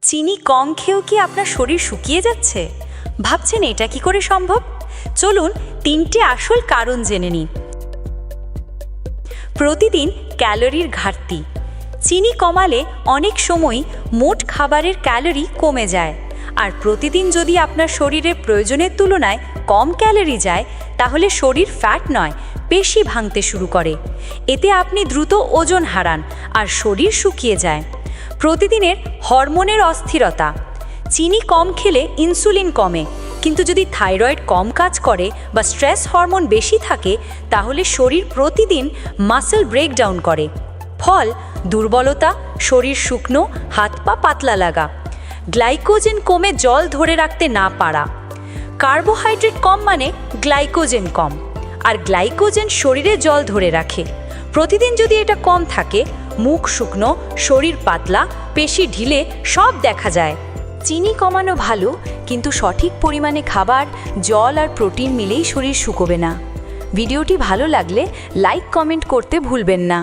চিনি কম খেয়েও কি আপনার শরীর শুকিয়ে যাচ্ছে? ভাবছেন এটা কি করে সম্ভব? চলুন তিনটে আসল কারণ জেনে নিই। প্রতিদিন ক্যালোরির ঘাটতি। চিনি কমালে অনেক সময় মোট খাবারের ক্যালোরি কমে যায়, আর প্রতিদিন যদি আপনার শরীরের প্রয়োজনের তুলনায় কম ক্যালোরি যায়, তাহলে শরীর ফ্যাট নয় পেশি ভাঙতে শুরু করে। এতে আপনি দ্রুত ওজন হারান আর শরীর শুকিয়ে যায়। প্রতিদিনের হরমোনের অস্থিরতা। চিনি কম খেলে ইনসুলিন কমে, কিন্তু যদি থাইরয়েড কম কাজ করে বা স্ট্রেস হরমোন বেশি থাকে, তাহলে শরীর প্রতিদিন মাসল ব্রেকডাউন করে। ফল: দুর্বলতা, শরীর শুকনো, হাত পা পাতলা লাগা। গ্লাইকোজেন কমে জল ধরে রাখতে না পারা। কার্বোহাইড্রেট কম মানে গ্লাইকোজেন কম, আর গ্লাইকোজেন শরীরে জল ধরে রাখে। প্রতিদিন যদি এটা কম থাকে, মুখ শুকনো, শরীর পাতলা, পেশি ঢিলে সব দেখা যায়। চিনি কমানো ভালো, কিন্তু সঠিক পরিমাণে খাবার, জল আর প্রোটিন মিলেই শরীর শুকোবে না। ভিডিওটি ভালো লাগলে লাইক কমেন্ট করতে ভুলবেন না।